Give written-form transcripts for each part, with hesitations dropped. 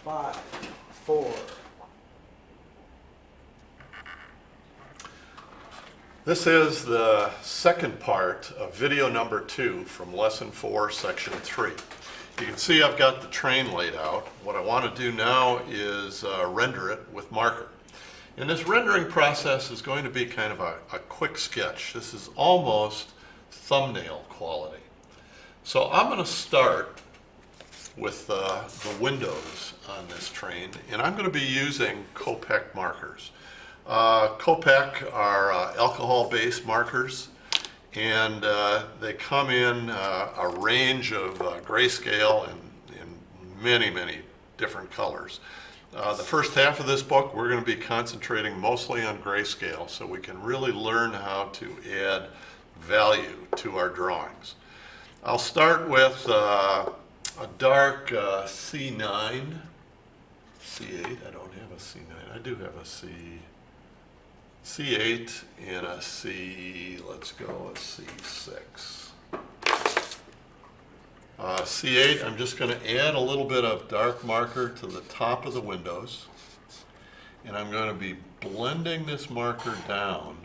5, 4. This is the second part of video number 2 from lesson 4, section 3. You can see I've got the train laid out. What I want to do now is render it with marker. And this rendering process is going to be kind of a quick sketch. This is almost thumbnail quality. So I'm going to start with the windows on this train, and I'm going to be using Copic markers. Copic are alcohol-based markers, and they come in a range of grayscale and in many, many different colors. The first half of this book, we're going to be concentrating mostly on grayscale so we can really learn how to add value to our drawings. I'll start with a dark C9, C8, I don't have a C9, I do have a C8 and a C, let's go with C6. C8, I'm just going to add a little bit of dark marker to the top of the windows, and I'm going to be blending this marker down.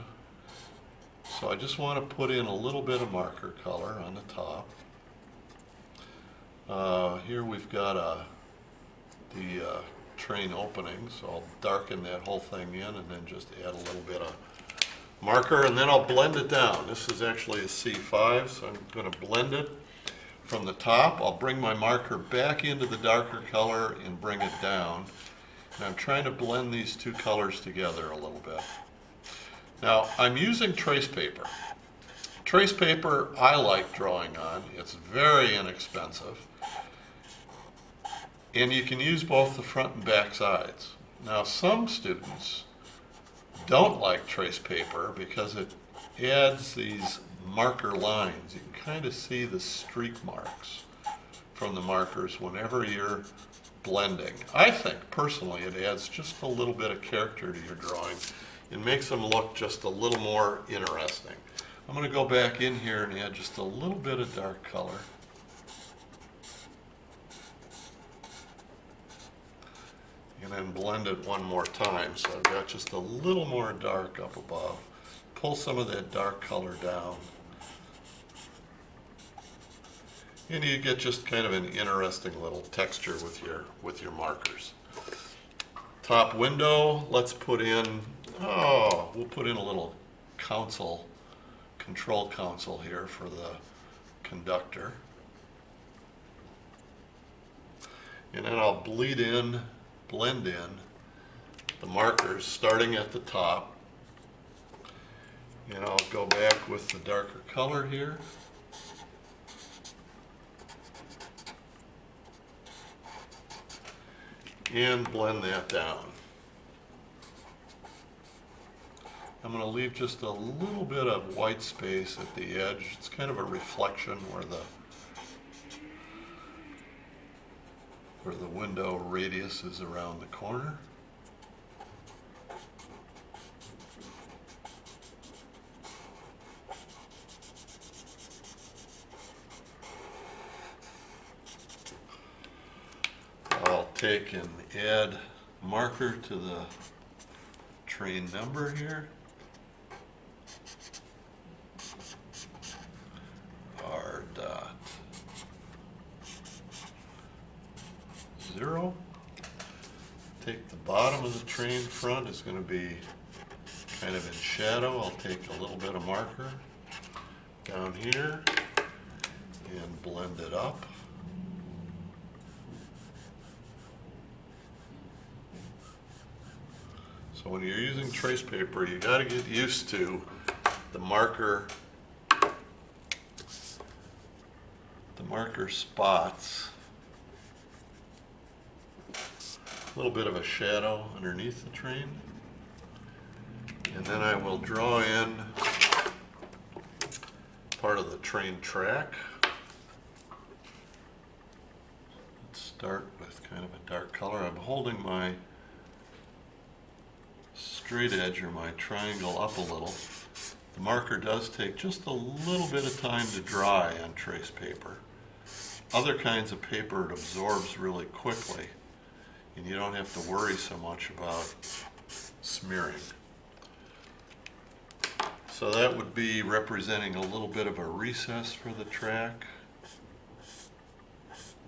So I just want to put in a little bit of marker color on the top. Here we've got the train opening, so I'll darken that whole thing in and then just add a little bit of marker, and then I'll blend it down. This is actually a C5, so I'm going to blend it from the top. I'll bring my marker back into the darker color and bring it down. And I'm trying to blend these two colors together a little bit. Now, I'm using trace paper. Trace paper I like drawing on. It's very inexpensive. And you can use both the front and back sides. Now, some students don't like trace paper because it adds these marker lines. You can kind of see the streak marks from the markers whenever you're blending. I think, personally, it adds just a little bit of character to your drawing. It makes them look just a little more interesting. I'm going to go back in here and add just a little bit of dark color. And then blend it one more time, so I've got just a little more dark up above. Pull some of that dark color down. And you get just kind of an interesting little texture with your markers. Top window, let's put in, we'll put in a little control console here for the conductor. And then I'll blend in the markers starting at the top. And I'll go back with the darker color here. And blend that down. I'm going to leave just a little bit of white space at the edge. It's kind of a reflection where the window radius is around the corner. I'll take and add marker to the train number here. R dot 0. Take the bottom of the train front is going to be kind of in shadow. I'll take a little bit of marker down here and blend it up. So when you're using trace paper, you got to get used to the marker spots. A little bit of a shadow underneath the train. And then I will draw in part of the train track. Let's start with kind of a dark color. I'm holding my straight edge or my triangle up a little. The marker does take just a little bit of time to dry on trace paper. Other kinds of paper it absorbs really quickly. and you don't have to worry so much about smearing. So that would be representing a little bit of a recess for the track.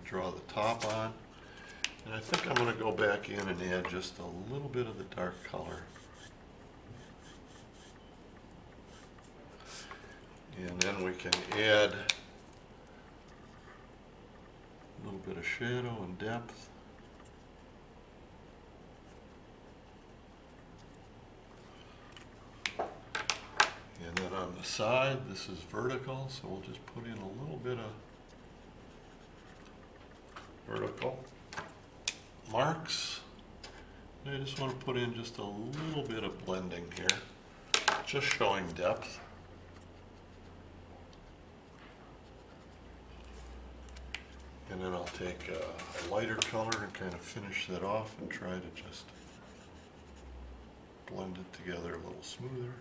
Draw the top on. And I think I'm going to go back in and add just a little bit of the dark color. And then we can add a little bit of shadow and depth. And then on the side, this is vertical, so we'll just put in a little bit of vertical marks. And I just want to put in just a little bit of blending here, just showing depth. And then I'll take a lighter color and kind of finish that off and try to just blend it together a little smoother.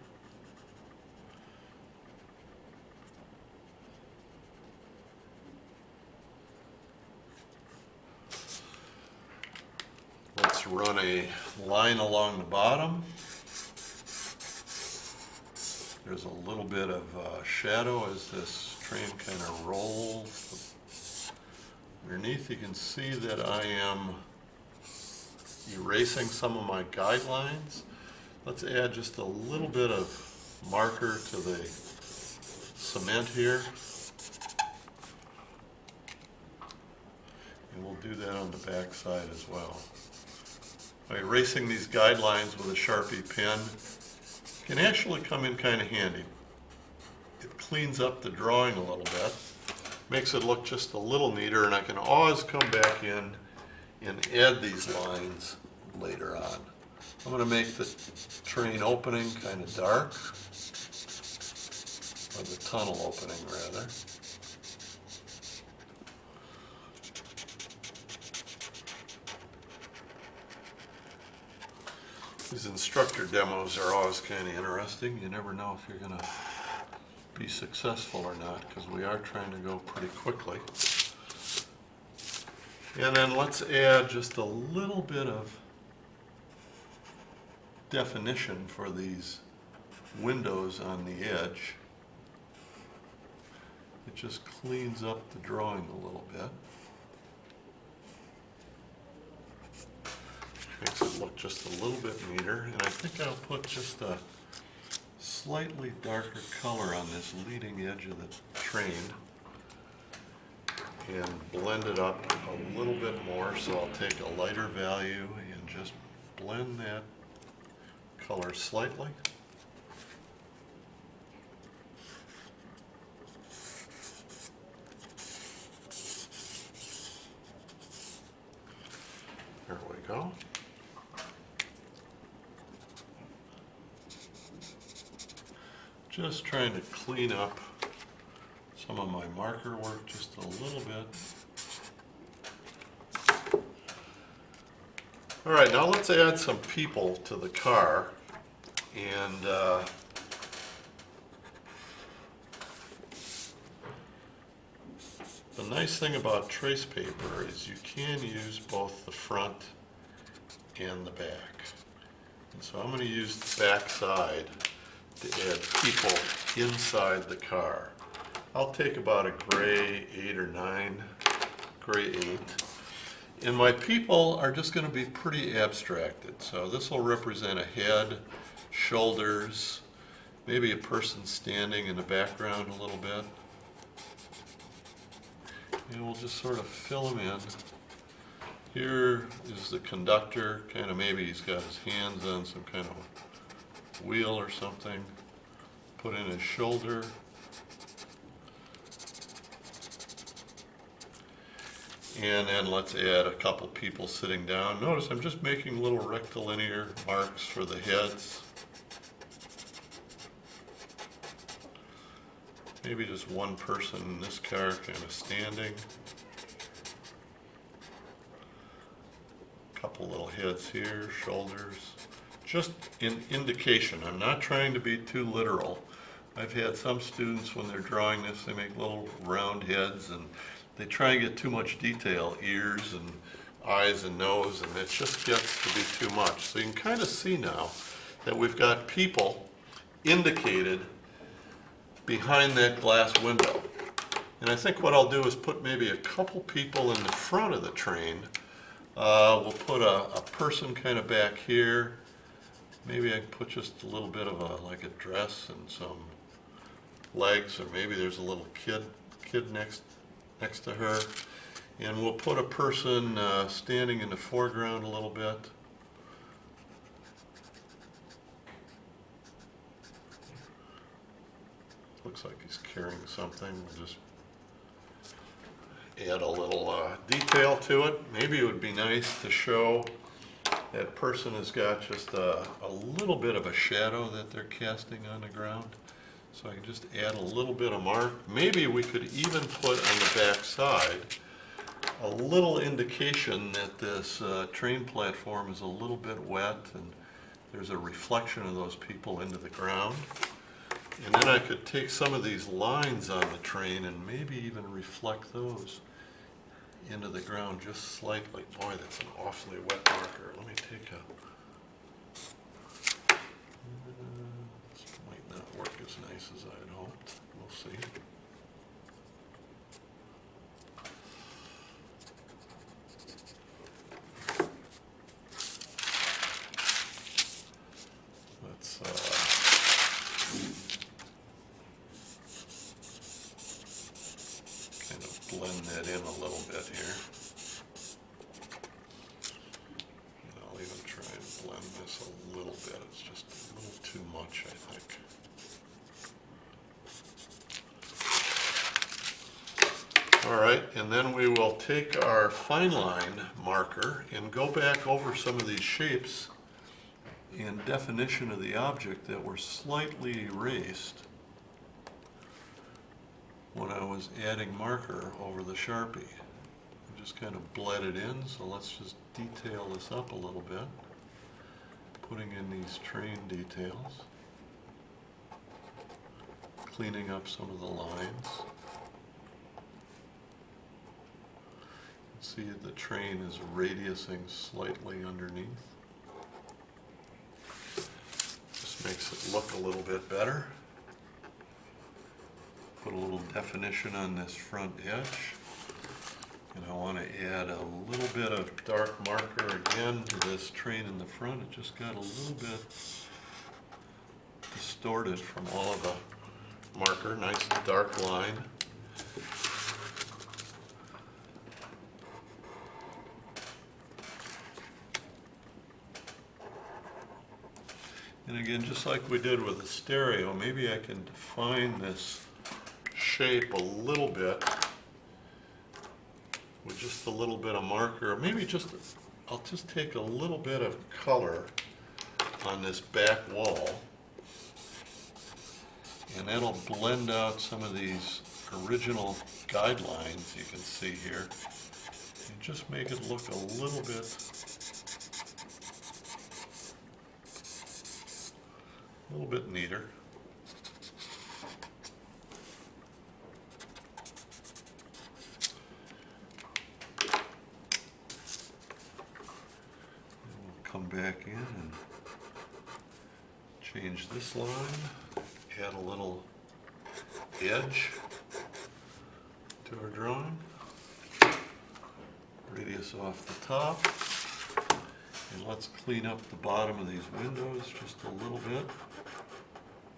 Let's run a line along the bottom. There's a little bit of shadow as this train kind of rolls. Underneath you can see that I am erasing some of my guidelines. Let's add just a little bit of marker to the cement here. And we'll do that on the back side as well. By erasing these guidelines with a Sharpie pen can actually come in kind of handy. It cleans up the drawing a little bit, makes it look just a little neater, and I can always come back in and add these lines later on. I'm going to make the train opening kind of dark, or the tunnel opening rather. These instructor demos are always kind of interesting. You never know if you're going to be successful or not, because we are trying to go pretty quickly. And then let's add just a little bit of definition for these windows on the edge. It just cleans up the drawing a little bit. Makes it look just a little bit neater, and I think I'll put just a slightly darker color on this leading edge of the train and blend it up a little bit more. So I'll take a lighter value and just blend that color slightly. There we go. Just trying to clean up some of my marker work just a little bit. All right, now let's add some people to the car. And the nice thing about trace paper is you can use both the front and the back. And so I'm going to use the back side to add people inside the car. I'll take about a gray 8 or 9, gray 8. And my people are just going to be pretty abstracted. So this will represent a head, shoulders, maybe a person standing in the background a little bit. And we'll just sort of fill them in. Here is the conductor, kind of maybe he's got his hands on some kind of wheel or something. Put in his shoulder. And then let's add a couple people sitting down. Notice I'm just making little rectilinear marks for the heads. Maybe just one person in this car kind of standing. Couple little heads here, shoulders. Just an indication. I'm not trying to be too literal. I've had some students when they're drawing this, they make little round heads and they try and get too much detail, ears and eyes and nose, and it just gets to be too much. So you can kind of see now that we've got people indicated behind that glass window. And I think what I'll do is put maybe a couple people in the front of the train. We'll put a person kind of back here. Maybe I can put just a little bit of like a dress and some legs, or maybe there's a little kid next to her. And we'll put a person standing in the foreground a little bit. Looks like he's carrying something. We'll just add a little detail to it. Maybe it would be nice to show that person has got just a little bit of a shadow that they're casting on the ground. So I can just add a little bit of mark. Maybe we could even put on the back side a little indication that this train platform is a little bit wet and there's a reflection of those people into the ground. And then I could take some of these lines on the train and maybe even reflect those into the ground just slightly. Boy, that's an awfully wet marker. Let me take this might not work as nice as I had hoped. We'll see. Let's kind of blend that in a little bit here. And I'll even try and blend this a little bit. It's just a little too much, I think. All right, and then we will take our fine line marker and go back over some of these shapes and definition of the object that were slightly erased when I was adding marker over the Sharpie. I just kind of bled it in, so let's just detail this up a little bit, putting in these train details, cleaning up some of the lines. See the train is radiusing slightly underneath. Just makes it look a little bit better. Put a little definition on this front edge. And I want to add a little bit of dark marker again to this train in the front. It just got a little bit distorted from all of the marker. Nice dark line. And again, just like we did with the stereo, maybe I can define this shape a little bit with just a little bit of marker. Maybe I'll just take a little bit of color on this back wall, and that'll blend out some of these original guidelines you can see here, and just make it look a little bit neater. Come back in and change this line, add a little edge to our drawing, radius off the top, and let's clean up the bottom of these windows just a little bit,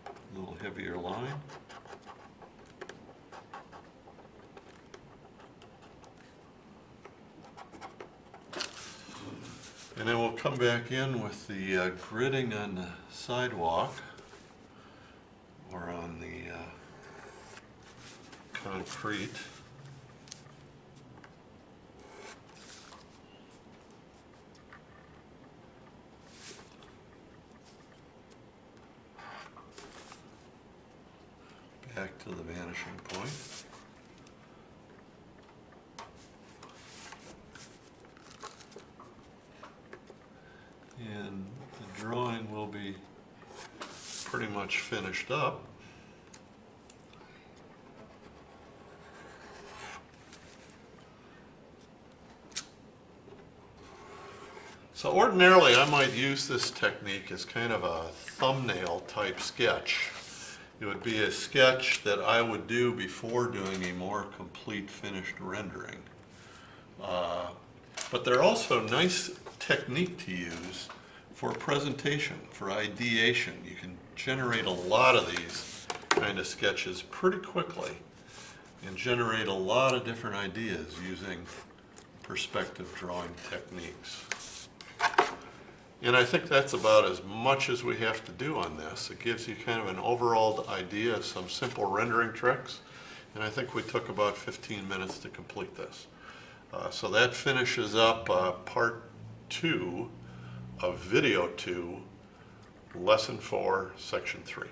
a little heavier line. And then we'll come back in with the gridding on the sidewalk or on the concrete. Back to the vanishing point. And the drawing will be pretty much finished up. So ordinarily, I might use this technique as kind of a thumbnail type sketch. It would be a sketch that I would do before doing a more complete finished rendering. But they're also a nice technique to use for presentation, for ideation. You can generate a lot of these kind of sketches pretty quickly and generate a lot of different ideas using perspective drawing techniques. And I think that's about as much as we have to do on this. It gives you kind of an overall idea of some simple rendering tricks, and I think we took about 15 minutes to complete this. So that finishes up part 2 of video 2, lesson 4, section 3.